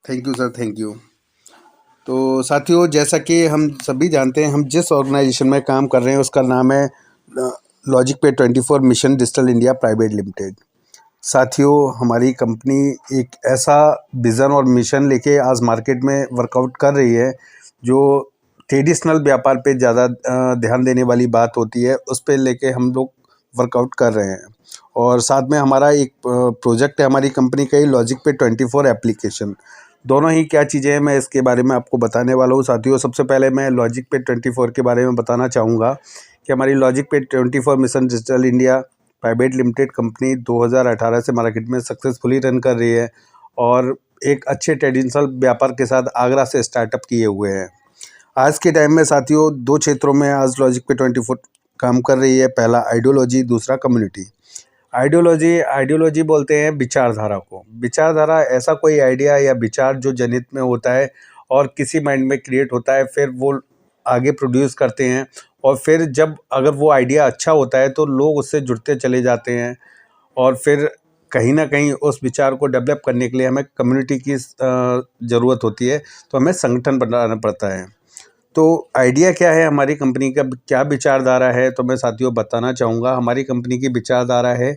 Thank you sir, thank you. तो साथियों, जैसा कि हम सभी जानते हैं, हम जिस ऑर्गेनाइजेशन में काम कर रहे हैं उसका नाम है लॉजिक पे 24 mission digital India private limited. साथियों, हमारी कंपनी एक ऐसा विज़न और मिशन लेके आज मार्केट में वर्कआउट कर रही है जो ट्रेडिशनल व्यापार पे ज़्यादा ध्यान देने वाली बात होती है, उस पे लेके हम लोग वर्कआउट कर रहे हैं। और साथ में हमारा एक प्रोजेक्ट है हमारी कंपनी का ही, लॉजिक पे 24 एप्लीकेशन। दोनों ही क्या चीज़ें हैं, मैं इसके बारे में आपको बताने वाला हूँ। साथियों, सबसे पहले मैं लॉजिक पे 24 के बारे में बताना चाहूँगा कि हमारी लॉजिक पे 24 mission digital India private limited company 2018 से मार्केट में सक्सेसफुली रन कर रही है और एक अच्छे ट्रेडिशनल व्यापार के साथ आगरा से स्टार्टअप किए हुए हैं। आज के टाइम में साथियों, दो क्षेत्रों में आज लॉजिक पे 24 काम कर रही है। पहला आइडियोलॉजी, दूसरा कम्युनिटी। आइडियोलॉजी आइडियोलॉजी बोलते हैं विचारधारा को। विचारधारा ऐसा कोई आइडिया या विचार जो जनहित में होता है और किसी माइंड में क्रिएट होता है, फिर वो आगे प्रोड्यूस करते हैं और फिर जब अगर वो आइडिया अच्छा होता है तो लोग उससे जुड़ते चले जाते हैं और फिर कहीं ना कहीं उस विचार को डेवलप करने के लिए हमें कम्युनिटी की ज़रूरत होती है, तो हमें संगठन बनाना पड़ता है। तो आइडिया क्या है हमारी कंपनी का, क्या विचारधारा है, तो मैं साथियों बताना चाहूँगा। हमारी कंपनी की विचारधारा है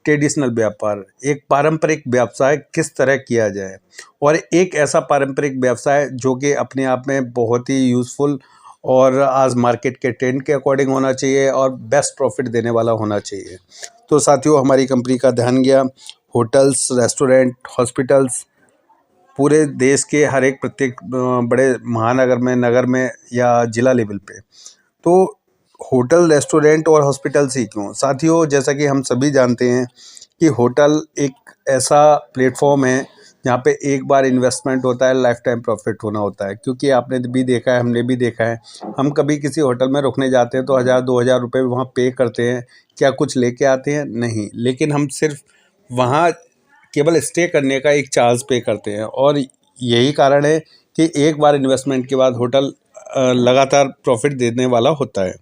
ट्रेडिशनल व्यापार, एक पारंपरिक व्यवसाय किस तरह किया जाए, और एक ऐसा पारंपरिक व्यवसाय जो कि अपने आप में बहुत ही यूज़फुल और आज मार्केट के ट्रेंड के अकॉर्डिंग होना चाहिए और बेस्ट प्रॉफिट देने वाला होना चाहिए। तो साथियों, हमारी कंपनी का ध्यान गया होटल्स, रेस्टोरेंट, हॉस्पिटल्स, पूरे देश के हर एक प्रत्येक बड़े महानगर में, नगर में या ज़िला लेवल पे। तो होटल, रेस्टोरेंट और हॉस्पिटल्स ही क्यों? साथियों, जैसा कि हम सभी जानते हैं कि होटल एक ऐसा प्लेटफॉर्म है जहाँ पे एक बार इन्वेस्टमेंट होता है, लाइफ टाइम प्रॉफिट होना होता है। क्योंकि आपने भी देखा है, हमने भी देखा है, हम कभी किसी होटल में रुकने जाते हैं तो 1000-2000 रुपये वहाँ पे करते हैं। क्या कुछ लेके आते हैं? नहीं। लेकिन हम सिर्फ वहाँ केवल स्टे करने का एक चार्ज पे करते हैं और यही कारण है कि एक बार इन्वेस्टमेंट के बाद होटल लगातार प्रॉफिट देने वाला होता है।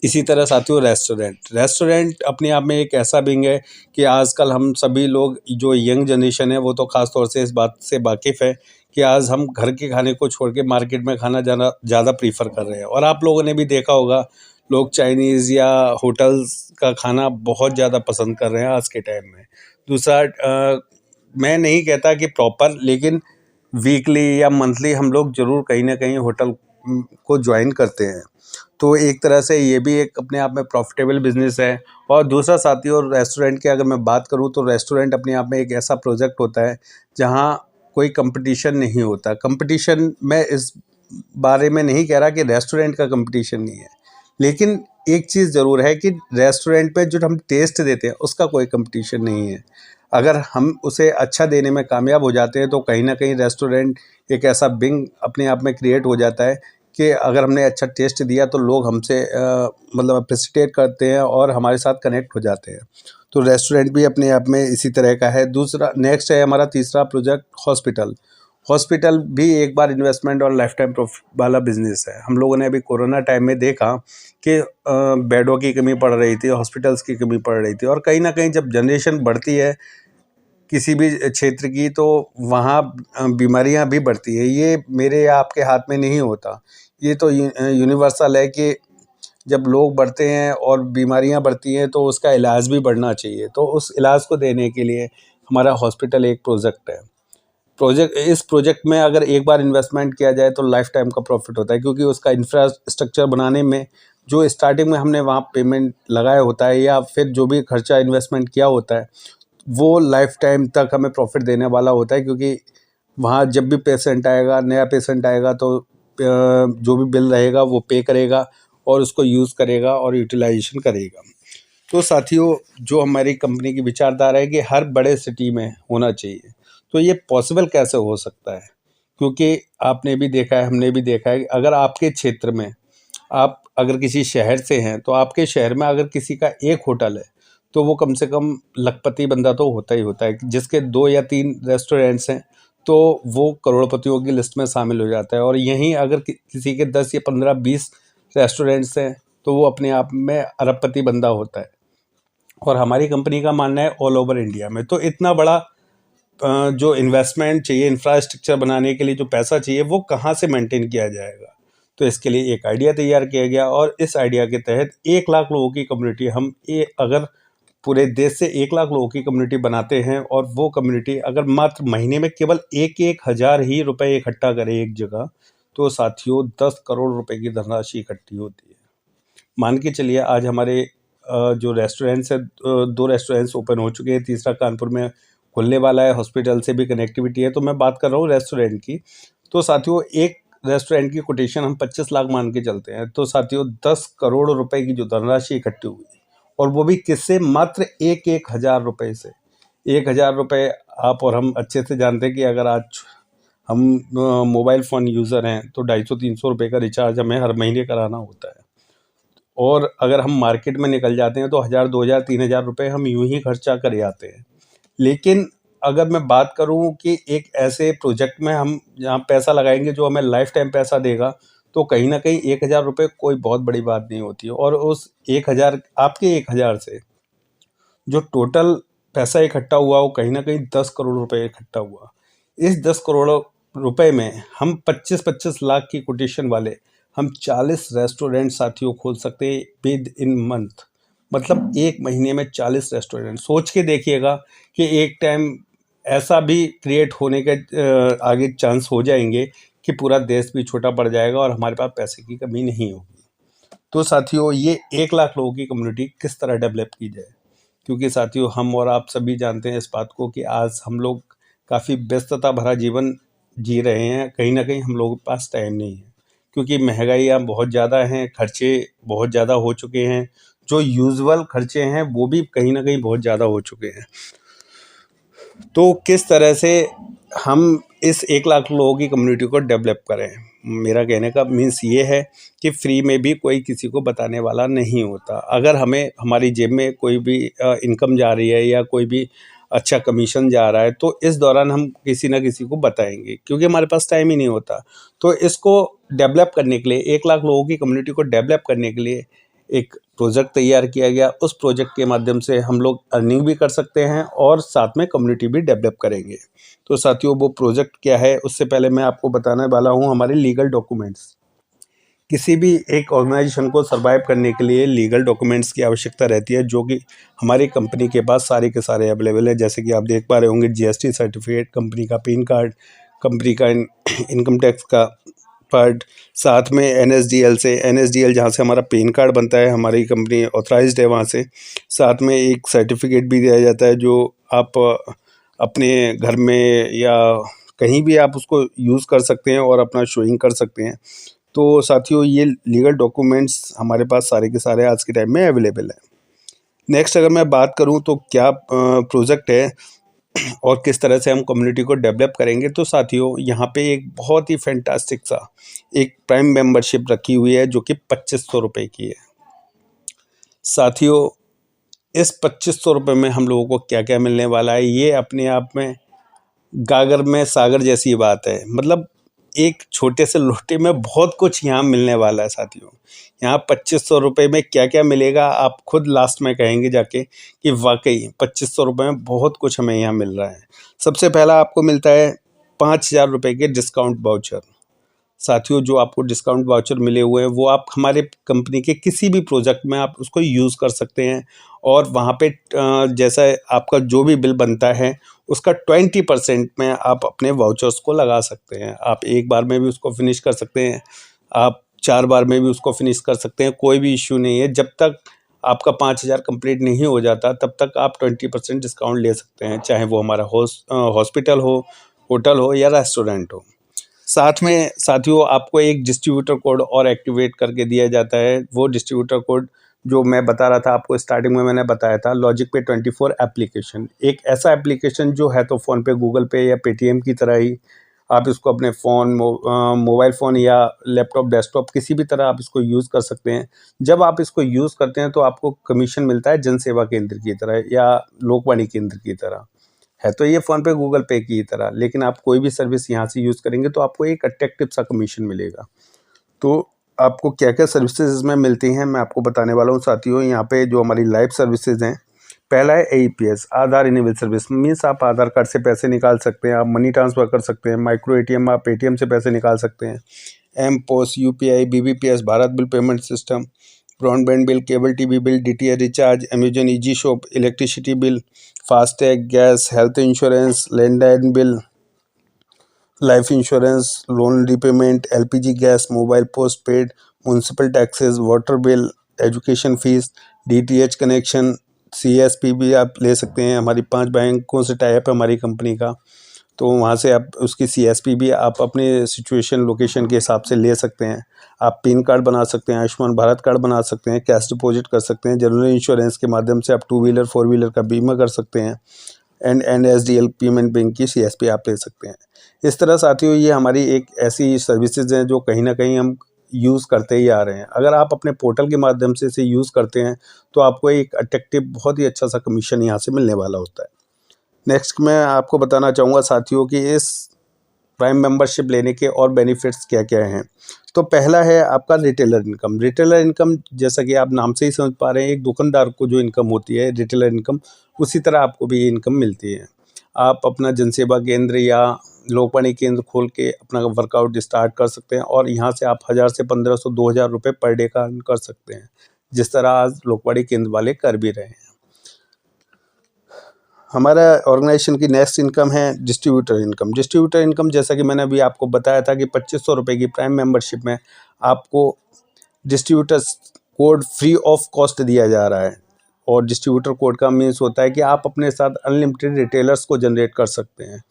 इसी तरह साथियों, रेस्टोरेंट अपने आप में एक ऐसा विंग है कि आजकल हम सभी लोग, जो यंग जनरेशन है, वो तो ख़ास तौर से इस बात से वाकिफ़ है कि आज हम घर के खाने को छोड़ के मार्केट में खाना जाना ज़्यादा प्रीफर कर रहे हैं। और आप लोगों ने भी देखा होगा, लोग चाइनीज़ या होटल्स का खाना बहुत ज़्यादा पसंद कर रहे हैं आज के टाइम में। दूसरा, मैं नहीं कहता कि प्रॉपर, लेकिन वीकली या मंथली हम लोग ज़रूर कहीं ना कहीं होटल को ज्वाइन करते हैं। तो एक तरह से ये भी एक अपने आप में प्रॉफिटेबल बिजनेस है। और दूसरा साथियों, रेस्टोरेंट की अगर मैं बात करूँ तो रेस्टोरेंट अपने आप में एक ऐसा प्रोजेक्ट होता है जहाँ कोई कंपटीशन नहीं होता। कंपटीशन, मैं इस बारे में नहीं कह रहा कि रेस्टोरेंट का कंपटीशन नहीं है, लेकिन एक चीज़ ज़रूर है कि रेस्टोरेंट पे जो हम टेस्ट देते हैं उसका कोई कंपटीशन नहीं है। अगर हम उसे अच्छा देने में कामयाब हो जाते हैं तो कहीं ना कहीं रेस्टोरेंट एक ऐसा विंग अपने आप में क्रिएट हो जाता है कि अगर हमने अच्छा टेस्ट दिया तो लोग हमसे मतलब अप्रिशिएट करते हैं और हमारे साथ कनेक्ट हो जाते हैं। तो रेस्टोरेंट भी अपने आप में इसी तरह का है। दूसरा, नेक्स्ट है हमारा तीसरा प्रोजेक्ट, हॉस्पिटल। हॉस्पिटल भी एक बार इन्वेस्टमेंट और लाइफ टाइम प्रॉफिट वाला बिजनेस है। हम लोगों ने अभी कोरोना टाइम में देखा कि बेडों की कमी पड़ रही थी, हॉस्पिटल्स की कमी पड़ रही थी, और कहीं ना कहीं जब जनरेशन बढ़ती है किसी भी क्षेत्र की, तो वहाँ बीमारियाँ भी बढ़ती है। ये मेरे या आपके हाथ में नहीं होता, ये तो यूनिवर्सल है कि जब लोग बढ़ते हैं और बीमारियाँ बढ़ती हैं तो उसका इलाज भी बढ़ना चाहिए। तो उस इलाज को देने के लिए हमारा हॉस्पिटल एक प्रोजेक्ट है। इस प्रोजेक्ट में अगर एक बार इन्वेस्टमेंट किया जाए तो लाइफ टाइम का प्रॉफिट होता है, क्योंकि उसका इंफ्रास्ट्रक्चर बनाने में जो स्टार्टिंग में हमने वहाँ पेमेंट लगाया होता है या फिर जो भी खर्चा इन्वेस्टमेंट किया होता है, वो लाइफ टाइम तक हमें प्रॉफिट देने वाला होता है। क्योंकि वहाँ जब भी पेशेंट आएगा, नया पेशेंट आएगा, तो जो भी बिल रहेगा वो पे करेगा और उसको यूज़ करेगा और यूटिलाइजेशन करेगा। तो साथियों, जो हमारी कंपनी की विचारधारा है कि हर बड़े सिटी में होना चाहिए। तो ये पॉसिबल कैसे हो सकता है? क्योंकि आपने भी देखा है, हमने भी देखा है कि अगर आपके क्षेत्र में, आप अगर किसी शहर से हैं तो आपके शहर में अगर किसी का एक होटल है तो वो कम से कम लखपति बंदा तो होता ही होता है। जिसके 2 या 3 रेस्टोरेंट्स हैं तो वो करोड़पतियों की लिस्ट में शामिल हो जाता है। और यहीं अगर किसी के 10 या 15-20 रेस्टोरेंट्स हैं तो वो अपने आप में अरबपति बंदा होता है। और हमारी कंपनी का मानना है ऑल ओवर इंडिया में तो इतना बड़ा जो इन्वेस्टमेंट चाहिए, इंफ्रास्ट्रक्चर बनाने के लिए जो पैसा चाहिए, वो कहाँ से मेंटेन किया जाएगा। तो इसके लिए एक आइडिया तैयार किया गया और इस आइडिया के तहत 1 लाख लोगों की कम्युनिटी, हम अगर पूरे देश से 1 लाख लोगों की कम्युनिटी बनाते हैं और वो कम्युनिटी अगर मात्र महीने में केवल 1,000 ही रुपए इकट्ठा करे एक जगह, तो साथियों 10 करोड़ रुपए की धनराशि इकट्ठी होती है। मान के चलिए आज हमारे जो रेस्टोरेंट्स है, 2 रेस्टोरेंट्स ओपन हो चुके हैं, तीसरा कानपुर में खुलने वाला है, हॉस्पिटल से भी कनेक्टिविटी है। तो मैं बात कर रहा हूँ रेस्टोरेंट की। तो साथियों एक रेस्टोरेंट की कोटेशन हम 25 लाख मान के चलते हैं, तो साथियों 10 करोड़ रुपए की जो धनराशि इकट्ठी हुई, और वो भी किससे? मात्र 1,000 रुपए से। 1,000 रुपए आप और हम अच्छे से जानते हैं कि अगर आज हम मोबाइल फ़ोन यूज़र हैं तो 250-300 रुपए का रिचार्ज हमें हर महीने कराना होता है, और अगर हम मार्केट में निकल जाते हैं तो 1,000, 2,000, 3,000 रुपए हम यूं ही खर्चा कर आते हैं। लेकिन अगर मैं बात करूं कि एक ऐसे प्रोजेक्ट में हम जहां पैसा लगाएंगे जो हमें लाइफ टाइम पैसा देगा, तो कहीं ना कहीं 1,000 रुपये कोई बहुत बड़ी बात नहीं होती है। और उस 1,000, आपके 1,000 से जो टोटल पैसा इकट्ठा हुआ वो कहीं ना कहीं 10 करोड़ रुपए इकट्ठा हुआ। इस 10 करोड़ रुपए में हम 25-25 लाख की कोटेशन वाले हम 40 रेस्टोरेंट साथियों खोल सकते हैं विद इन मंथ। मतलब एक महीने में 40 रेस्टोरेंट। सोच के देखिएगा कि एक टाइम ऐसा भी क्रिएट होने के आगे चांस हो जाएंगे कि पूरा देश भी छोटा पड़ जाएगा और हमारे पास पैसे की कमी नहीं होगी। तो साथियों ये 1 लाख लोगों की कम्युनिटी किस तरह डेवलप की जाए, क्योंकि साथियों हम और आप सभी जानते हैं इस बात को कि आज हम लोग काफ़ी व्यस्तता भरा जीवन जी रहे हैं। कहीं ना कहीं हम लोगों के पास टाइम नहीं है, क्योंकि महंगाइयाँ बहुत ज़्यादा हैं, खर्चे बहुत ज़्यादा हो चुके हैं, जो यूजुअल खर्चे हैं वो भी कहीं ना कहीं बहुत ज़्यादा हो चुके हैं। तो किस तरह से हम इस 1 लाख लोगों की कम्युनिटी को डेवलप करें? मेरा कहने का मीन्स ये है कि फ्री में भी कोई किसी को बताने वाला नहीं होता। अगर हमें हमारी जेब में कोई भी इनकम जा रही है या कोई भी अच्छा कमीशन जा रहा है, तो इस दौरान हम किसी ना किसी को बताएंगे, क्योंकि हमारे पास टाइम ही नहीं होता। तो इसको डेवलप करने के लिए, 1 लाख लोगों की कम्युनिटी को डेवलप करने के लिए एक प्रोजेक्ट तैयार किया गया। उस प्रोजेक्ट के माध्यम से हम लोग अर्निंग भी कर सकते हैं और साथ में कम्युनिटी भी डेवलप करेंगे। तो साथियों वो प्रोजेक्ट क्या है, उससे पहले मैं आपको बताने वाला हूँ हमारे लीगल डॉक्यूमेंट्स। किसी भी एक ऑर्गेनाइजेशन को सर्वाइव करने के लिए लीगल डॉक्यूमेंट्स की आवश्यकता रहती है, जो कि हमारी कंपनी के पास सारे के सारे अवेलेबल है। जैसे कि आप देख पा रहे होंगे जीएसटी सर्टिफिकेट, कंपनी का पैन कार्ड, कंपनी का इनकम टैक्स का कार्ड, साथ में एनएसडीएल से, एनएसडीएल जहाँ से हमारा पैन कार्ड बनता है, हमारी कंपनी ऑथराइज्ड है वहाँ से। साथ में एक सर्टिफिकेट भी दिया जाता है जो आप अपने घर में या कहीं भी आप उसको यूज़ कर सकते हैं और अपना शोइंग कर सकते हैं। तो साथियों ये लीगल डॉक्यूमेंट्स हमारे पास सारे के सारे आज के टाइम में अवेलेबल है। नेक्स्ट अगर मैं बात करूं तो क्या प्रोजेक्ट है और किस तरह से हम कम्युनिटी को डेवलप करेंगे, तो साथियों यहाँ पे एक बहुत ही फैंटास्टिक सा एक प्राइम मेंबरशिप रखी हुई है जो कि 2,500 रुपये की है। साथियों इस 2,500 रुपये में हम लोगों को क्या क्या मिलने वाला है, ये अपने आप में गागर में सागर जैसी बात है। मतलब एक छोटे से लोटे में बहुत कुछ यहाँ मिलने वाला है साथियों। यहाँ 2,500 रुपये में क्या क्या मिलेगा आप खुद लास्ट में कहेंगे जाके कि वाकई 2,500 रुपये में बहुत कुछ हमें यहाँ मिल रहा है। सबसे पहला आपको मिलता है 5,000 रुपये के डिस्काउंट वाउचर। साथियों जो आपको डिस्काउंट वाउचर मिले हुए हैं वो आप हमारे कंपनी के किसी भी प्रोजेक्ट में आप उसको यूज़ कर सकते हैं, और वहाँ पे जैसा आपका जो भी बिल बनता है उसका 20% में आप अपने वाउचर्स को लगा सकते हैं। आप एक बार में भी उसको फिनिश कर सकते हैं, आप 4 बार में भी उसको फिनिश कर सकते हैं, कोई भी इश्यू नहीं है। जब तक आपका 5,000 कंप्लीट नहीं हो जाता तब तक आप 20% डिस्काउंट ले सकते हैं, चाहे वो हमारा हॉस्पिटल हो, होटल हो या रेस्टोरेंट हो। साथ में साथियों आपको एक डिस्ट्रीब्यूटर कोड और एक्टिवेट करके दिया जाता है। वो डिस्ट्रीब्यूटर कोड जो मैं बता रहा था आपको स्टार्टिंग में, मैंने बताया था लॉजिक पे 24 एप्लीकेशन। एक ऐसा एप्लीकेशन जो है तो फ़ोन पे, गूगल पे या पेटीएम की तरह ही आप इसको अपने फ़ोन, मोबाइल फ़ोन या लैपटॉप, डेस्कटॉप किसी भी तरह आप इसको यूज़ कर सकते हैं। जब आप इसको यूज़ करते हैं तो आपको कमीशन मिलता है जन सेवा केंद्र की तरह या लोकवाणी केंद्र की तरह। है तो ये फ़ोन पे, गूगल पे की तरह, लेकिन आप कोई भी सर्विस यहाँ से यूज़ करेंगे तो आपको एक अट्रैक्टिव सा कमीशन मिलेगा। तो आपको क्या क्या सर्विसेज इसमें मिलती हैं मैं आपको बताने वाला हूँ साथियों। यहाँ पे जो हमारी लाइव सर्विसेज हैं, पहला है AEPS, आधार इनेबल सर्विस। मीन्स आप आधार कार्ड से पैसे निकाल सकते हैं, आप मनी ट्रांसफ़र कर सकते हैं, माइक्रो ATM, आप ATM से पैसे निकाल सकते हैं। M-POS, UPI, BBPS, Bharat bill payment system, broadband bill, cable TV bill, DTH recharge, Amazon easy shop, electricity bill, FASTag, gas, health insurance, landline bill, life insurance, loan repayment, LPG gas, mobile post paid, municipal taxes, water bill, education fees, DTH connection, CSP भी आप ले सकते हैं। हमारी 5 बैंकों से tie up है हमारी कंपनी का, तो वहाँ से आप उसकी CSP भी आप अपने सिचुएशन लोकेशन के हिसाब से ले सकते हैं। आप पिन कार्ड बना सकते हैं, आयुष्मान भारत कार्ड बना सकते हैं, कैश डिपॉजिट कर सकते हैं, जनरल इंश्योरेंस के माध्यम से आप 2 व्हीलर 4 व्हीलर का बीमा कर सकते हैं, एंड NSDL पेमेंट बैंक की CSP आप ले सकते हैं। इस तरह साथियों ये हमारी एक ऐसी सर्विसेज हैं जो कहीं ना कहीं हम यूज़ करते ही आ रहे हैं। अगर आप अपने पोर्टल के माध्यम से इसे यूज़ करते हैं तो आपको एक अट्रैक्टिव बहुत ही अच्छा सा कमीशन यहाँ से मिलने वाला होता है। नेक्स्ट मैं आपको बताना चाहूँगा साथियों कि इस प्राइम मेंबरशिप लेने के और बेनिफिट्स क्या क्या हैं। तो पहला है आपका रिटेलर इनकम। रिटेलर इनकम जैसा कि आप नाम से ही समझ पा रहे हैं, एक दुकानदार को जो इनकम होती है रिटेलर इनकम, उसी तरह आपको भी ये इनकम मिलती है। आप अपना जनसेवा केंद्र या लोकवाणी केंद्र खोल के अपना वर्कआउट स्टार्ट कर सकते हैं और यहाँ से आप 1000 से 1500 2000 रुपये पर डे का अर्न कर सकते हैं, जिस तरह आज लोकवाणी केंद्र वाले कर भी रहे हैं। हमारा ऑर्गेनाइजेशन की नेक्स्ट इनकम है डिस्ट्रीब्यूटर इनकम। डिस्ट्रीब्यूटर इनकम जैसा कि मैंने अभी आपको बताया था कि 2500 रुपये की प्राइम मेंबरशिप में आपको distributors code free of cost दिया जा रहा है। और डिस्ट्रीब्यूटर कोड का मीन्स होता है कि आप अपने साथ अनलिमिटेड रिटेलर्स को जनरेट कर सकते हैं।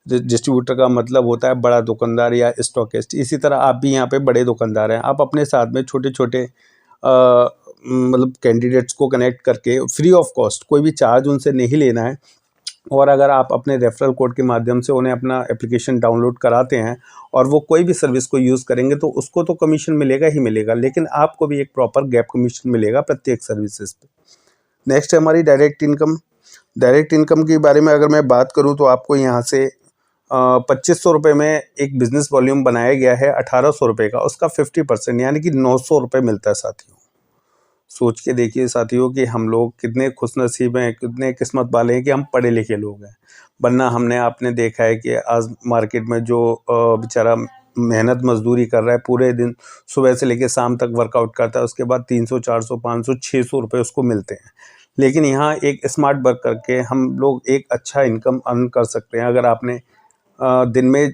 डिस्ट्रीब्यूटर का मतलब होता है बड़ा दुकानदार या स्टॉकिस्ट। इसी तरह आप भी यहाँ पे बड़े दुकानदार हैं, आप अपने साथ में छोटे छोटे मतलब कैंडिडेट्स को कनेक्ट करके फ्री ऑफ कॉस्ट, कोई भी चार्ज उनसे नहीं लेना है, और अगर आप अपने रेफरल कोड के माध्यम से उन्हें अपना एप्लीकेशन डाउनलोड कराते हैं और वो कोई भी सर्विस को यूज़ करेंगे तो उसको तो कमीशन मिलेगा ही मिलेगा, लेकिन आपको भी एक प्रॉपर गैप कमीशन मिलेगा प्रत्येक सर्विसेज पे। नेक्स्ट है हमारी डायरेक्ट इनकम। डायरेक्ट इनकम के बारे में अगर मैं बात करूं तो आपको यहाँ से 2500 रुपये में एक बिज़नेस वॉल्यूम बनाया गया है 1800 रुपये का, उसका 50% यानी कि 900 रुपये मिलता है साथियों। सोच के देखिए साथियों कि हम लोग कितने खुशनसीब हैं, कितने किस्मत वाले हैं कि हम पढ़े लिखे लोग हैं। वरना हमने आपने देखा है कि आज मार्केट में जो बेचारा मेहनत मजदूरी कर रहा है, पूरे दिन सुबह से लेकर शाम तक वर्कआउट करता है, उसके बाद 300 400 500 600 रुपये उसको मिलते हैं। लेकिन यहाँ एक स्मार्ट वर्क करके हम लोग एक अच्छा इनकम अर्न कर सकते हैं। अगर आपने दिन में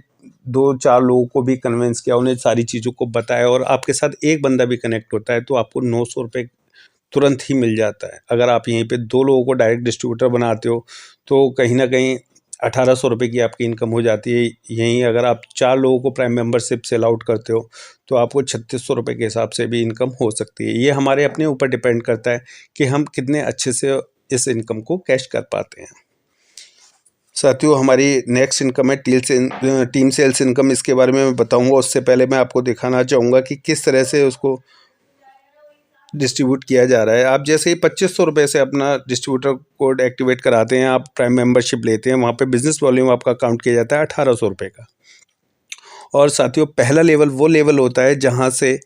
2-4 लोगों को भी कन्विंस किया, उन्हें सारी चीज़ों को बताया और आपके साथ एक बंदा भी कनेक्ट होता है तो आपको 900 रुपये तुरंत ही मिल जाता है। अगर आप यहीं पे 2 लोगों को डायरेक्ट डिस्ट्रीब्यूटर बनाते हो तो कहीं ना कहीं 1800 रुपये की आपकी इनकम हो जाती है। यहीं अगर आप 4 लोगों को प्राइम मेंबरशिप सेल आउट करते हो तो आपको 3600 रुपये के हिसाब से भी इनकम हो सकती है। ये हमारे अपने ऊपर डिपेंड करता है कि हम कितने अच्छे से इस इनकम को कैश कर पाते हैं। साथियों हमारी नेक्स्ट इनकम है टीम सेल्स इनकम। इसके बारे में मैं बताऊंगा, उससे पहले मैं आपको दिखाना चाहूँगा कि किस तरह से उसको डिस्ट्रीब्यूट किया जा रहा है। आप जैसे ही 2500 रुपये से अपना डिस्ट्रीब्यूटर कोड एक्टिवेट कराते हैं, आप प्राइम मेंबरशिप लेते हैं, वहाँ पे बिजनेस वॉल्यूम आपका काउंट किया जाता है 1800 रुपये का। और साथियों पहला लेवल वो लेवल होता है जहाँ से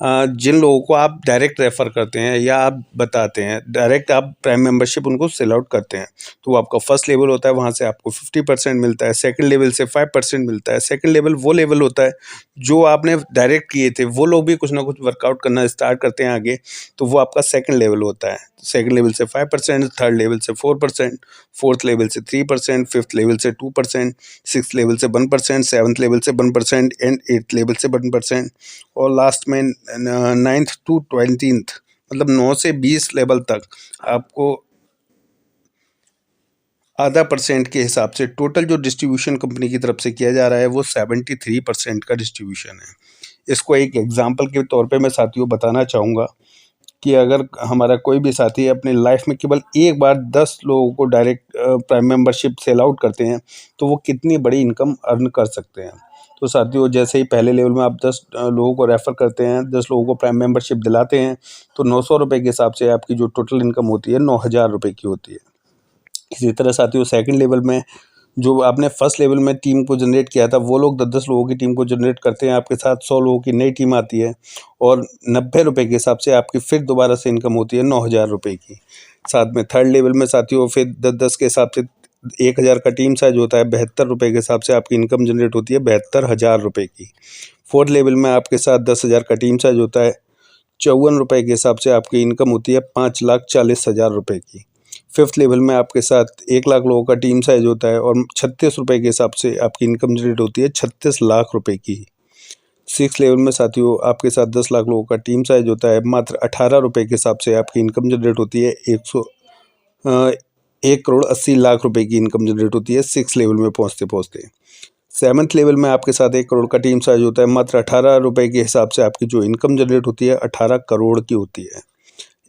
जिन लोगों को आप डायरेक्ट रेफ़र करते हैं या आप बताते हैं, डायरेक्ट आप प्राइम मेंबरशिप उनको सेल आउट करते हैं, तो वो आपका फर्स्ट लेवल होता है, वहाँ से आपको 50% मिलता है। सेकंड लेवल से 5% मिलता है। सेकंड लेवल वो लेवल होता है जो आपने डायरेक्ट किए थे, वो लोग भी कुछ ना कुछ वर्कआउट करना स्टार्ट करते हैं आगे, तो वो आपका सेकंड लेवल होता है। सेकंड लेवल से 5%, थर्ड लेवल से 4%, फोर्थ लेवल से 3%, फिफ्थ लेवल से 2%, सिक्स्थ लेवल से 1%, सेवन्थ लेवल से 1% एंड एट्थ लेवल से 1%, और लास्ट में 9th to 20th मतलब 9 से 20 लेवल तक आपको आधा % के हिसाब से टोटल जो डिस्ट्रीब्यूशन कंपनी की तरफ से किया जा रहा है वो 73% का डिस्ट्रीब्यूशन है। इसको एक एग्जांपल के तौर पे मैं साथियों बताना चाहूँगा कि अगर हमारा कोई भी साथी अपनी लाइफ में केवल एक बार 10 लोगों को direct prime membership sell out करते हैं तो वो कितनी बड़ी इनकम अर्न कर सकते हैं। तो साथियों जैसे ही पहले लेवल में आप 10 लोगों को रेफ़र करते हैं, 10 लोगों को प्राइम मेंबरशिप दिलाते हैं, तो 900 रुपये के हिसाब से आपकी जो टोटल इनकम होती है 9000 रुपये की होती है। इसी तरह साथियों सेकंड लेवल में जो आपने फर्स्ट लेवल में टीम को जनरेट किया था, वो लोग 10-10 लोगों की टीम को जनरेट करते हैं, आपके साथ 100 लोगों की नई टीम आती है और 90 रुपये के हिसाब से आपकी फिर दोबारा से इनकम होती है 9000 रुपये की। साथ में थर्ड लेवल में साथियों फिर 10-10 के हिसाब से 1000 का टीम साइज होता है, 72 रुपये के हिसाब से आपकी इनकम जनरेट होती है 72,000 रुपये की। फोर्थ लेवल में आपके साथ 10,000 का टीम साइज होता है, 54 रुपये के हिसाब से आपकी इनकम होती है 5,40,000 रुपये की। फिफ्थ लेवल में आपके साथ 1 लाख लोगों का टीम साइज होता है और 36 रुपये के हिसाब से आपकी इनकम जनरेट होती है 36 लाख रुपये की। सिक्स लेवल में साथियों आपके साथ 10 लाख लोगों का टीम साइज होता है, मात्र 18 रुपये के हिसाब से आपकी इनकम जनरेट होती है 1,80,00,000 रुपये की इनकम जनरेट होती है सिक्स लेवल में पहुंचते पहुंचते। सेवन्थ लेवल में आपके साथ 1 करोड़ का टीम साइज होता है, मात्र 18 रुपये के हिसाब से आपकी जो इनकम जनरेट होती है 18 करोड़ की होती है।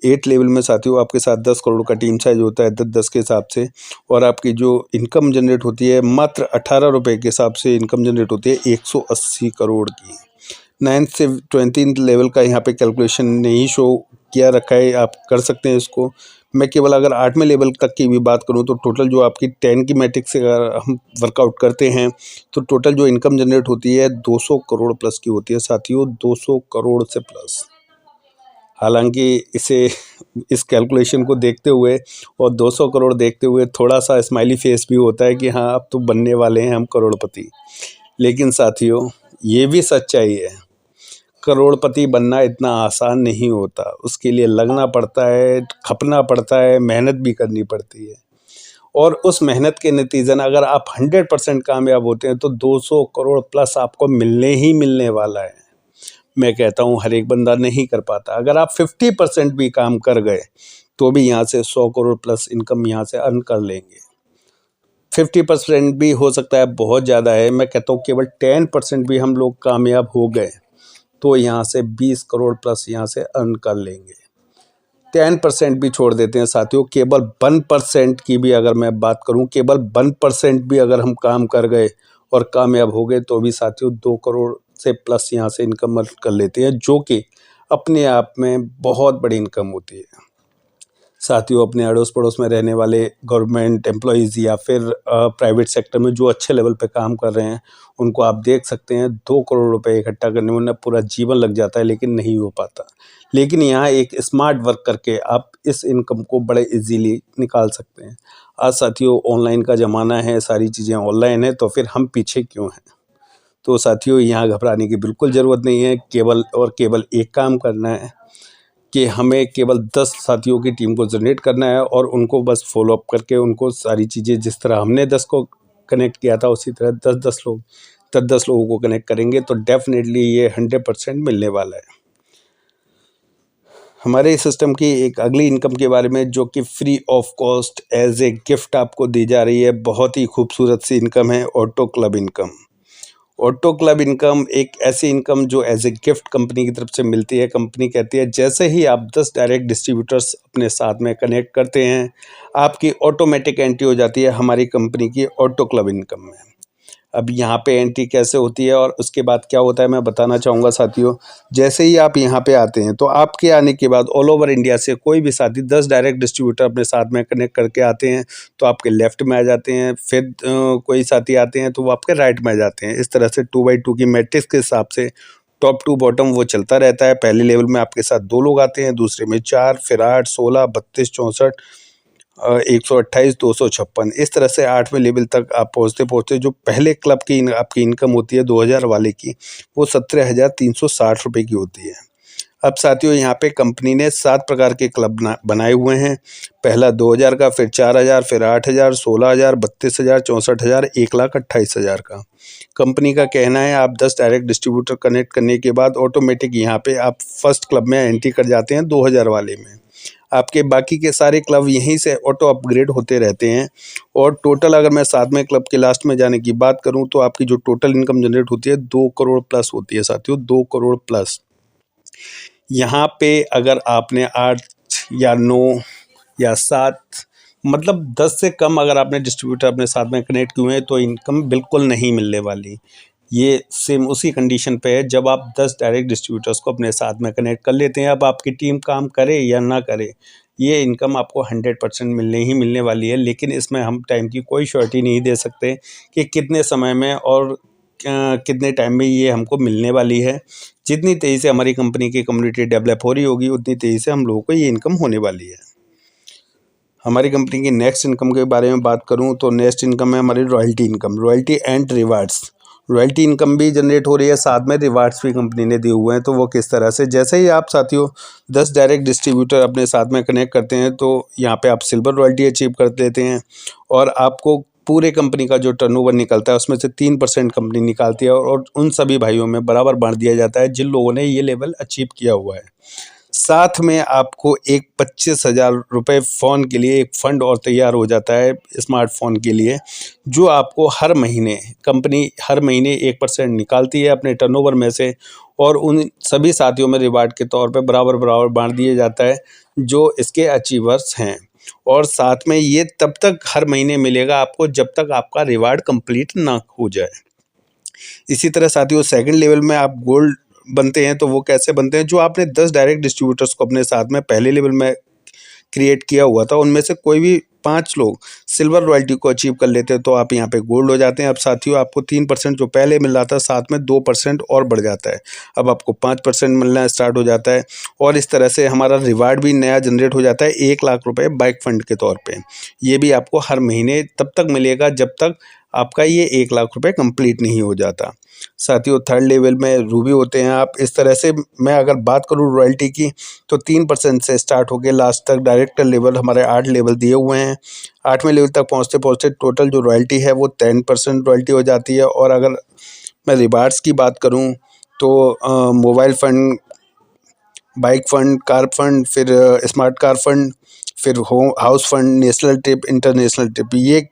एट लेवल में साथियों आपके साथ 10 करोड़ का टीम साइज होता है 10-10 के हिसाब से, और आपकी जो इनकम जनरेट होती है मात्र 18 रुपये के हिसाब से इनकम जनरेट होती है 180 करोड़ की। 9th से 20th लेवल का यहाँ पे कैलकुलेशन नहीं शो किया रखा है, आप कर सकते हैं इसको। मैं केवल अगर 8वें लेवल तक की भी बात करूँ तो टोटल जो आपकी 10 की मैट्रिक से अगर हम वर्कआउट करते हैं तो टोटल जो इनकम जनरेट होती है 200 करोड़ प्लस की होती है साथियों, 200 करोड़ से प्लस। हालांकि इस कैलकुलेशन को देखते हुए और 200 करोड़ देखते हुए थोड़ा सा स्माइली फेस भी होता है कि हाँ अब तो बनने वाले हैं हम करोड़पति। लेकिन साथियों ये भी सच्चाई है, करोड़पति बनना इतना आसान नहीं होता, उसके लिए लगना पड़ता है, खपना पड़ता है, मेहनत भी करनी पड़ती है। और उस मेहनत के नतीजन अगर आप 100% कामयाब होते हैं तो 200 करोड़ प्लस आपको मिलने ही मिलने वाला है। मैं कहता हूँ हर एक बंदा नहीं कर पाता, अगर आप 50% भी काम कर गए तो भी यहाँ से 100 करोड़ प्लस इनकम यहाँ से अर्न कर लेंगे। 50% भी हो सकता है बहुत ज़्यादा है, मैं कहता हूँ केवल 10% भी हम लोग कामयाब हो गए तो यहाँ से 20 करोड़ प्लस यहाँ से अर्न कर लेंगे। 10% भी छोड़ देते हैं साथियों, केवल 1% की भी अगर मैं बात करूं, केवल 1% भी अगर हम काम कर गए और कामयाब हो गए तो भी साथियों 2 करोड़ से प्लस यहाँ से इनकम अर्न कर लेते हैं, जो कि अपने आप में बहुत बड़ी इनकम होती है। साथियों अपने अड़ोस पड़ोस में रहने वाले गवर्नमेंट एम्प्लॉयज़ या फिर प्राइवेट सेक्टर में जो अच्छे लेवल पे काम कर रहे हैं उनको आप देख सकते हैं 2 करोड़ रुपए इकट्ठा करने में उन्हें पूरा जीवन लग जाता है, लेकिन नहीं हो पाता। लेकिन यहाँ एक स्मार्ट वर्क करके आप इस इनकम को बड़े इजीली निकाल सकते हैं। आज साथियों ऑनलाइन का ज़माना है, सारी चीज़ें ऑनलाइन है, तो फिर हम पीछे क्यों हैं। तो साथियों यहाँ घबराने की बिल्कुल ज़रूरत नहीं है, केवल और केवल एक काम करना है कि हमें केवल 10 साथियों की टीम को जनरेट करना है और उनको बस फॉलो अप करके उनको सारी चीज़ें जिस तरह हमने 10 को कनेक्ट किया था उसी तरह 10 लोगों को कनेक्ट करेंगे तो डेफिनेटली ये 100% मिलने वाला है। हमारे सिस्टम की एक अगली इनकम के बारे में जो कि free of cost as a gift आपको दी जा रही है, बहुत ही खूबसूरत सी इनकम है, auto club income. Auto club income एक ऐसी इनकम जो एज ए गिफ्ट कंपनी की तरफ से मिलती है। कंपनी कहती है जैसे ही आप 10 डायरेक्ट डिस्ट्रीब्यूटर्स अपने साथ में कनेक्ट करते हैं आपकी ऑटोमेटिक एंट्री हो जाती है हमारी कंपनी की ऑटो क्लब इनकम में। अब यहाँ पे एंट्री कैसे होती है और उसके बाद क्या होता है मैं बताना चाहूँगा साथियों। जैसे ही आप यहाँ पे आते हैं तो आपके आने के बाद ऑल ओवर इंडिया से कोई भी साथी 10 डायरेक्ट डिस्ट्रीब्यूटर अपने साथ में कनेक्ट करके आते हैं तो आपके लेफ्ट में आ जाते हैं, फिर कोई साथी आते हैं तो वो आपके राइट में आ जाते हैं। इस तरह से 2x2 की मैट्रिक्स के हिसाब से टॉप टू बॉटम वो चलता रहता है। पहले लेवल में आपके साथ 2 लोग आते हैं, दूसरे में 4, फिर 8, 16, 32, 64, 128, 256, इस तरह से 8वें लेवल तक आप पहुँचते पहुँचते जो पहले क्लब की आपकी इनकम होती है 2000 वाले की वो 17,360 रुपये की होती है। अब साथियों यहाँ पे कंपनी ने 7 प्रकार के क्लब बनाए हुए हैं। पहला 2000 का, फिर 4000, फिर 8000, 16000, 32000, 64000, 1,28,000 का। कंपनी का कहना है आप 10 डायरेक्ट डिस्ट्रीब्यूटर कनेक्ट करने के बाद ऑटोमेटिक यहाँ पे आप फर्स्ट क्लब में एंट्री कर जाते हैं 2000 वाले में। आपके बाकी के सारे क्लब यहीं से ऑटो अपग्रेड होते रहते हैं और टोटल अगर मैं 7वें क्लब के लास्ट में जाने की बात करूं तो आपकी जो टोटल इनकम जनरेट होती है 2 करोड़ प्लस होती है साथियों, 2 करोड़ प्लस। यहाँ पे अगर आपने 8 या 9 या 7 मतलब 10 से कम अगर आपने डिस्ट्रीब्यूटर अपने साथ में कनेक्ट किए हैं तो इनकम बिल्कुल नहीं मिलने वाली। ये सेम उसी कंडीशन पे है जब आप 10 डायरेक्ट डिस्ट्रीब्यूटर्स को अपने साथ में कनेक्ट कर लेते हैं। अब आपकी टीम काम करे या ना करे ये इनकम आपको 100% मिलने ही मिलने वाली है, लेकिन इसमें हम टाइम की कोई श्योरिटी नहीं दे सकते कि कितने समय में और कितने टाइम में ये हमको मिलने वाली है। जितनी तेज़ी से हमारी कंपनी की कम्युनिटी डेवलप हो रही होगी उतनी तेज़ी से हम लोगों को ये इनकम होने वाली है। हमारी कंपनी की नेक्स्ट इनकम के बारे में बात करूं तो नेक्स्ट इनकम है हमारी royalty income, royalty and rewards. Royalty income भी जनरेट हो रही है, साथ में रिवार्ड्स भी कंपनी ने दिए हुए हैं। तो वो किस तरह से, जैसे ही आप साथियों 10 डायरेक्ट डिस्ट्रीब्यूटर अपने साथ में कनेक्ट करते हैं तो यहाँ पे आप सिल्वर रॉयल्टी अचीव कर लेते हैं और आपको पूरे कंपनी का जो टर्नओवर निकलता है उसमें से 3% कंपनी निकालती है और उन सभी भाइयों में बराबर बांट दिया जाता है जिन लोगों ने ये लेवल अचीव किया हुआ है। साथ में आपको एक 25,000 रुपये फ़ोन के लिए एक फ़ंड और तैयार हो जाता है स्मार्टफ़ोन के लिए, जो आपको हर महीने कंपनी हर महीने 1% निकालती है अपने टर्नओवर में से और उन सभी साथियों में रिवार्ड के तौर पे बराबर बराबर बांट दिया जाता है जो इसके अचीवर्स हैं। और साथ में ये तब तक हर महीने मिलेगा आपको जब तक आपका रिवार्ड कंप्लीट ना हो जाए। इसी तरह साथियों सेकंड लेवल में आप गोल्ड बनते हैं। तो वो कैसे बनते हैं, जो आपने 10 डायरेक्ट डिस्ट्रीब्यूटर्स को अपने साथ में पहले लेवल में क्रिएट किया हुआ था उनमें से कोई भी 5 लोग सिल्वर रॉयल्टी को अचीव कर लेते हैं तो आप यहाँ पे गोल्ड हो जाते हैं। अब साथियों आपको 3% जो पहले मिल रहा था साथ में 2% और बढ़ जाता है, अब आपको 5% मिलना स्टार्ट हो जाता है और इस तरह से हमारा रिवार्ड भी नया जनरेट हो जाता है 1,00,000 रुपये बाइक फंड के तौर पे। ये भी आपको हर महीने तब तक मिलेगा जब तक आपका ये 1,00,000 रुपये कंप्लीट नहीं हो जाता। साथियों थर्ड लेवल में रूबी होते हैं आप। इस तरह से मैं अगर बात करूँ रॉयल्टी की तो 3% से स्टार्ट होकर लास्ट तक डायरेक्टर लेवल हमारे 8 लेवल दिए हुए हैं। 8वें लेवल तक पहुँचते पहुँचते टोटल जो रॉयल्टी है वो 10% रॉयल्टी हो जाती है। और अगर मैं रिवार्ड्स की बात करूँ तो mobile fund, bike fund, car fund, फिर स्मार्ट कार फ़ंड, फिर house fund, national trip, international trip, ये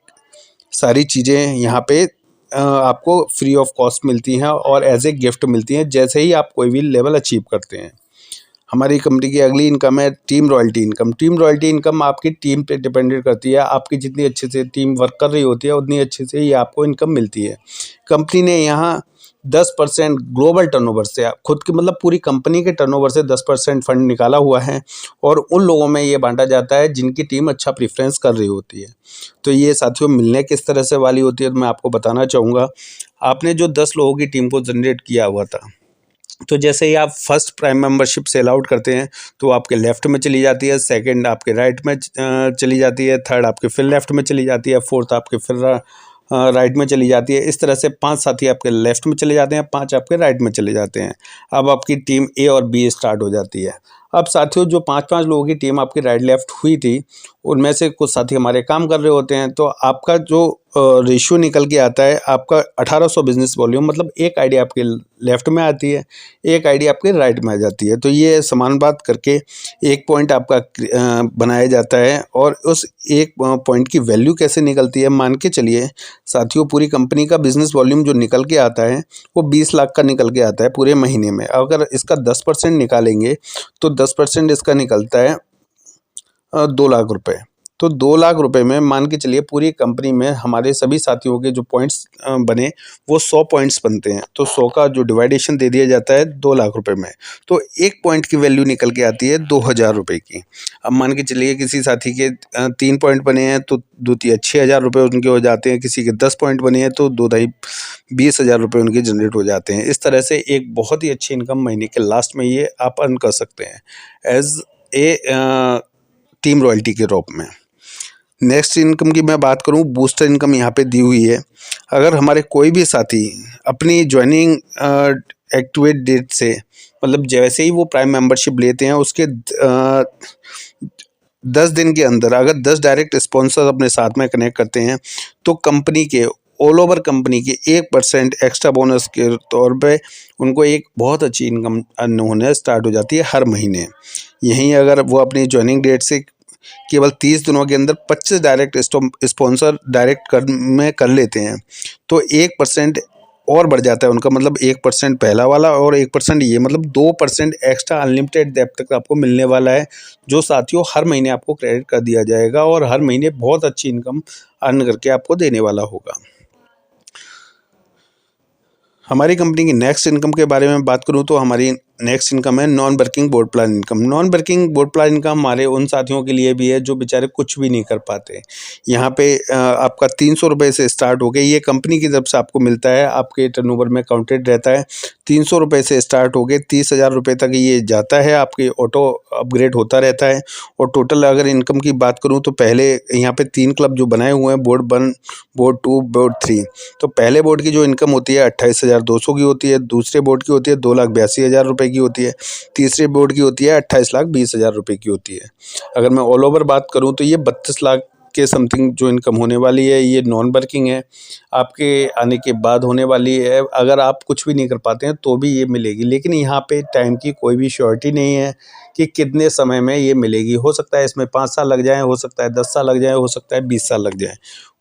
सारी चीज़ें यहाँ पे आपको फ्री ऑफ कॉस्ट मिलती हैं और एज ए गिफ्ट मिलती हैं जैसे ही आप कोई भी लेवल अचीव करते हैं। हमारी कंपनी की अगली इनकम है team royalty income. Team royalty income आपकी टीम पे डिपेंडेंट करती है, आपकी जितनी अच्छे से टीम वर्क कर रही होती है उतनी अच्छे से ही आपको इनकम मिलती है। कंपनी ने यहाँ 10% ग्लोबल टर्नओवर से, खुद की मतलब पूरी कंपनी के टर्नओवर से 10% फंड निकाला हुआ है और उन लोगों में ये बांटा जाता है जिनकी टीम अच्छा प्रेफरेंस कर रही होती है। तो ये साथियों मिलने किस तरह से वाली होती है तो मैं आपको बताना चाहूँगा। आपने जो 10 लोगों की टीम को जनरेट किया हुआ था, तो जैसे ही आप first prime membership sell out करते हैं तो आपके लेफ़्ट में चली जाती है, सेकंड आपके राइट में चली जाती है, थर्ड आपके फिर लेफ़्ट में चली जाती है, फोर्थ आपके फिर राइट में चली जाती है। इस तरह से 5 साथी आपके लेफ़्ट में चले जाते हैं, 5 आपके राइट में चले जाते हैं। अब आपकी टीम ए और बी स्टार्ट हो जाती है। अब साथियों जो 5-5 लोगों की टीम आपकी राइट लेफ़्ट हुई थी उनमें से कुछ साथी हमारे काम कर रहे होते हैं, तो आपका जो रेशियो निकल के आता है आपका 1800 बिजनेस वॉल्यूम, मतलब एक आईडी आपके लेफ़्ट में आती है, एक आईडी आपके राइट में आ जाती है। तो ये समान बात करके एक पॉइंट आपका बनाया जाता है और उस एक पॉइंट की वैल्यू कैसे निकलती है, मान के चलिए साथियों पूरी कंपनी का बिजनेस वॉल्यूम जो निकल के आता है वो 20 लाख का निकल के आता है पूरे महीने में। अगर इसका 10% निकालेंगे तो 10% इसका निकलता है 2 लाख रुपए। तो 2 लाख रुपए में मान के चलिए पूरी कंपनी में हमारे सभी साथियों के जो पॉइंट्स बने वो 100 पॉइंट्स बनते हैं। तो 100 का जो डिवाइडेशन दे दिया जाता है 2 लाख रुपए में, तो एक पॉइंट की वैल्यू निकल के आती है 2,000 रुपये की। अब मान के चलिए किसी साथी के 3 पॉइंट बने हैं तो 2 6,000 रुपये उनके हो जाते हैं, किसी के 10 पॉइंट बने हैं तो 2 ढाई 20,000 रुपये उनके जनरेट हो जाते हैं। इस तरह से एक बहुत ही अच्छी इनकम महीने के लास्ट में ये आप अर्न कर सकते हैं एज ए टीम रॉयल्टी के रूप में। नेक्स्ट इनकम की मैं बात करूं, बूस्टर इनकम यहाँ पे दी हुई है। अगर हमारे कोई भी साथी अपनी ज्वाइनिंग एक्टिवेट डेट से, मतलब जैसे ही वो प्राइम मेंबरशिप लेते हैं उसके 10 दिन के अंदर अगर 10 डायरेक्ट स्पॉन्सर अपने साथ में कनेक्ट करते हैं तो कंपनी के ऑल ओवर कंपनी के 1% एक्स्ट्रा बोनस के तौर पे उनको एक बहुत अच्छी इनकम अर्न होने स्टार्ट हो जाती है हर महीने। यहीं अगर वो अपनी ज्वाइनिंग डेट से केवल 30 दिनों के अंदर 25 डायरेक्ट स्पॉन्सर डायरेक्ट कर लेते हैं तो 1% और बढ़ जाता है उनका, मतलब 1% पहला वाला और 1% ये, मतलब 2% एक्स्ट्रा अनलिमिटेड डेप्थ तक आपको मिलने वाला है जो साथियों हर महीने आपको क्रेडिट कर दिया जाएगा और हर महीने बहुत अच्छी इनकम अर्न करके आपको देने वाला होगा। हमारी कंपनी की नेक्स्ट इनकम के बारे में बात करूं तो हमारी नेक्स्ट इनकम है non working board plan income. Non working board plan income हमारे उन साथियों के लिए भी है जो बेचारे कुछ भी नहीं कर पाते। यहाँ पे आपका 300 रुपये से स्टार्ट हो गए, ये कंपनी की तरफ से आपको मिलता है, आपके टर्नओवर में काउंटेड रहता है। 300 रुपये से स्टार्ट हो गए 30,000 रुपये तक ये जाता है, आपके ऑटो अपग्रेड होता रहता है। और टोटल अगर इनकम की बात करूँ तो पहले यहाँ पे 3 क्लब जो बनाए हुए हैं, बोर्ड 1, बोर्ड 2, बोर्ड 3। तो पहले बोर्ड की जो इनकम होती है 28,200 की होती है, दूसरे बोर्ड की होती है 2,82,000 रुपये की होती है, तीसरे बोर्ड की होती है 28,20,000 रुपये की होती है। अगर मैं ऑल ओवर बात करूँ तो ये 32 लाख के समथिंग जो इनकम होने वाली है, ये नॉन वर्किंग है, आपके आने के बाद होने वाली है। अगर आप कुछ भी नहीं कर पाते हैं तो भी ये मिलेगी, लेकिन यहाँ पे टाइम की कोई भी श्योरिटी नहीं है कि कितने समय में ये मिलेगी। हो सकता है इसमें 5 साल लग जाएँ, हो सकता है 10 साल लग जाएँ, हो सकता है 20 साल लग जाएँ।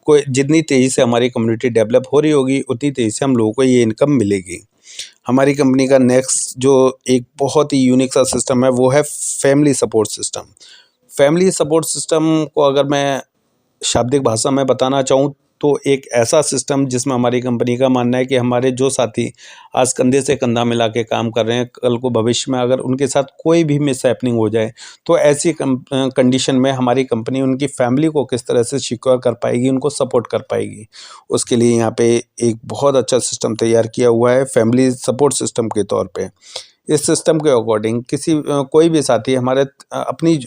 कोई जितनी तेज़ी से हमारी कम्युनिटी डेवलप हो रही होगी उतनी तेज़ी से हम लोगों को ये इनकम मिलेगी। हमारी कंपनी का नेक्स्ट जो एक बहुत ही यूनिक सा सिस्टम है वो है family support system. Family support system को अगर मैं शाब्दिक भाषा में बताना चाहूँ तो एक ऐसा सिस्टम जिसमें हमारी कंपनी का मानना है कि हमारे जो साथी आज कंधे से कंधा मिला के काम कर रहे हैं, कल को भविष्य में अगर उनके साथ कोई भी मिसहैपनिंग हो जाए तो ऐसी कंडीशन में हमारी कंपनी उनकी फैमिली को किस तरह से सिक्योर कर पाएगी, उनको सपोर्ट कर पाएगी। उसके लिए यहाँ पे एक बहुत अच्छा सिस्टम तैयार किया हुआ है फैमिली सपोर्ट सिस्टम के तौर पे। इस सिस्टम के अकॉर्डिंग कोई भी साथी हमारे अपनी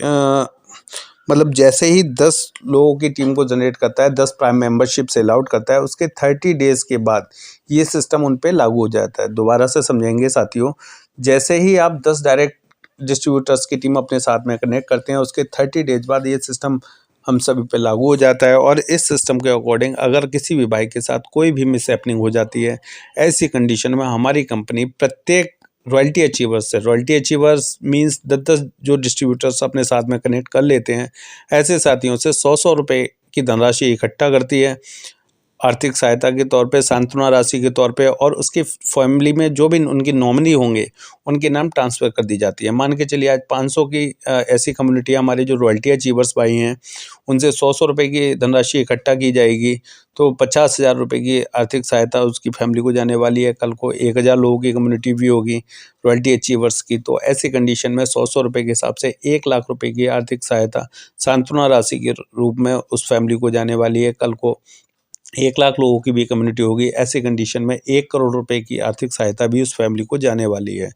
मतलब जैसे ही 10 लोगों की टीम को जनरेट करता है, 10 प्राइम मेंबरशिप से अलॉट करता है, उसके 30 डेज़ के बाद ये सिस्टम उन पे लागू हो जाता है। दोबारा से समझेंगे साथियों, जैसे ही आप 10 डायरेक्ट डिस्ट्रीब्यूटर्स की टीम अपने साथ में कनेक्ट करते हैं, उसके 30 डेज बाद ये सिस्टम हम सभी पे लागू हो जाता है। और इस सिस्टम के अकॉर्डिंग अगर किसी भी भाई के साथ कोई भी मिसहैपनिंग हो जाती है, ऐसी कंडीशन में हमारी कंपनी प्रत्येक रॉयल्टी अचीवर्स मींस 10-10 जो डिस्ट्रीब्यूटर्स अपने साथ में कनेक्ट कर लेते हैं, ऐसे साथियों से 100-100 रुपये की धनराशि इकट्ठा करती है आर्थिक सहायता के तौर पे, सांत्वना राशि के तौर पे, और उसकी फैमिली में जो भी उनके नॉमिनी होंगे उनके नाम ट्रांसफ़र कर दी जाती है। मान के चलिए आज 500 की ऐसी कम्युनिटी हमारे जो रॉयल्टी अचीवर्स भाई हैं, उनसे 100-100 रुपये की धनराशि इकट्ठा की जाएगी, तो 50,000 रुपये की आर्थिक सहायता उसकी फैमिली को जाने वाली है। कल को 1,000 लोगों की कम्युनिटी भी होगी रॉयल्टी अचीवर्स की, तो ऐसी कंडीशन में 100-100 रुपये के हिसाब से 1 लाख रुपये की आर्थिक सहायता सांत्वना राशि के रूप में उस फैमिली को जाने वाली है। कल को 1 लाख लोगों की भी कम्युनिटी होगी, ऐसी कंडीशन में 1 करोड़ रुपए की आर्थिक सहायता भी उस फैमिली को जाने वाली है।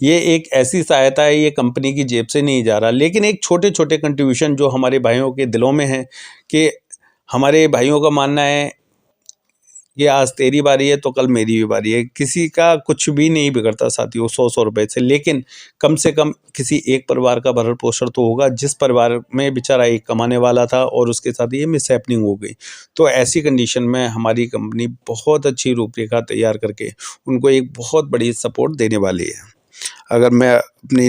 ये एक ऐसी सहायता है, ये कंपनी की जेब से नहीं जा रहा, लेकिन एक छोटे-छोटे कंट्रीब्यूशन जो हमारे भाइयों के दिलों में हैं कि हमारे भाइयों का मानना है कि आज तेरी बारी है तो कल मेरी भी बारी है। किसी का कुछ भी नहीं बिगड़ता साथियों 100-100 रुपए से, लेकिन कम से कम किसी एक परिवार का भरण-पोषण तो होगा जिस परिवार में बेचारा एक कमाने वाला था और उसके साथ ये मिसहैपनिंग हो गई। तो ऐसी कंडीशन में हमारी कंपनी बहुत अच्छी रूपरेखा तैयार करके उनको एक बहुत बड़ी सपोर्ट देने वाली है। अगर मैं अपनी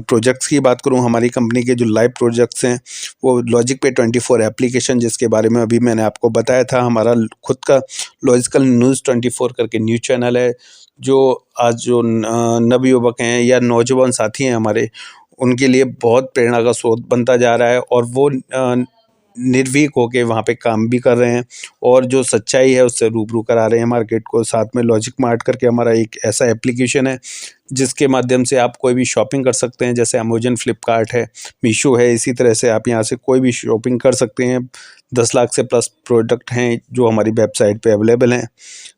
प्रोजेक्ट्स की बात करूं, हमारी कंपनी के जो लाइव प्रोजेक्ट्स हैं वो लॉजिक पे 24 एप्लीकेशन, जिसके बारे में अभी मैंने आपको बताया था। हमारा खुद का लॉजिकल न्यूज़ 24 करके न्यूज़ चैनल है, जो आज जो नवयुवक हैं या नौजवान साथी हैं हमारे, उनके लिए बहुत प्रेरणा का स्रोत बनता जा रहा है और वो निर्भीक होके वहाँ पे काम भी कर रहे हैं और जो सच्चाई है उससे रूबरू करा रहे हैं मार्केट को। साथ में लॉजिक मार्ट करके हमारा एक ऐसा एप्लीकेशन है जिसके माध्यम से आप कोई भी शॉपिंग कर सकते हैं, जैसे अमेजन, फ्लिपकार्ट है, मीशो है, इसी तरह से आप यहाँ से कोई भी शॉपिंग कर सकते हैं। 10 लाख से प्लस प्रोडक्ट हैं जो हमारी वेबसाइट पे अवेलेबल हैं।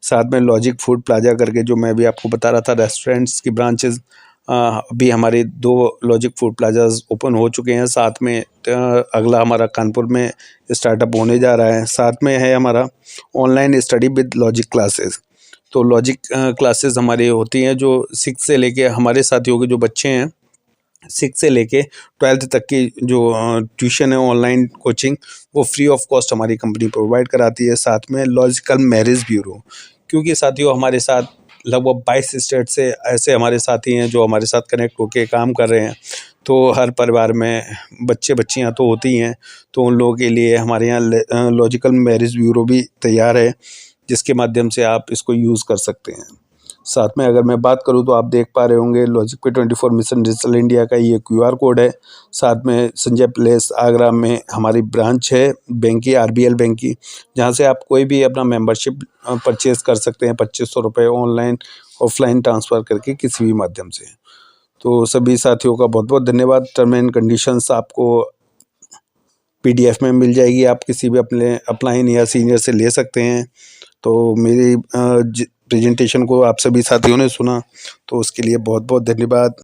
साथ में लॉजिक फूड प्लाजा करके, जो मैं भी आपको बता रहा था, रेस्टोरेंट्स की ब्रांचेस अभी हमारे 2 लॉजिक फूड प्लाजाज ओपन हो चुके हैं। साथ में अगला हमारा कानपुर में स्टार्टअप होने जा रहा है। साथ में है हमारा online study with logic classes. तो लॉजिक क्लासेस हमारी होती हैं जो 6 से लेके, हमारे साथियों के जो बच्चे हैं 6 से लेके 12th तक की जो ट्यूशन है, ऑनलाइन कोचिंग, वो फ्री ऑफ कॉस्ट हमारी कंपनी प्रोवाइड कराती है। साथ में लॉजिकल मैरिज ब्यूरो, क्योंकि साथियों हमारे साथ लगभग 22 स्टेट से ऐसे हमारे साथी हैं जो हमारे साथ कनेक्ट होके काम कर रहे हैं, तो हर परिवार में बच्चे बच्चियां तो होती हैं, तो उन लोगों के लिए हमारे यहाँ लॉजिकल मैरिज ब्यूरो भी तैयार है, जिसके माध्यम से आप इसको यूज़ कर सकते हैं। साथ में अगर मैं बात करूं तो आप देख पा रहे होंगे लॉजिक पे 24 मिशन डिजिटल इंडिया का ये QR कोड है। साथ में संजय प्लेस आगरा में हमारी ब्रांच है बैंक की, RBL बैंक की, जहां से आप कोई भी अपना मेंबरशिप परचेज़ कर सकते हैं 2500 रुपये ऑनलाइन, ऑफलाइन ट्रांसफ़र करके किसी भी माध्यम से। तो सभी साथियों का बहुत बहुत धन्यवाद। टर्म एंड कंडीशंस आपको PDF में मिल जाएगी, आप किसी भी अपने अपलाइन या सीनियर से ले सकते हैं। तो मेरी प्रेजेंटेशन को आप सभी साथियों ने सुना, तो उसके लिए बहुत बहुत धन्यवाद।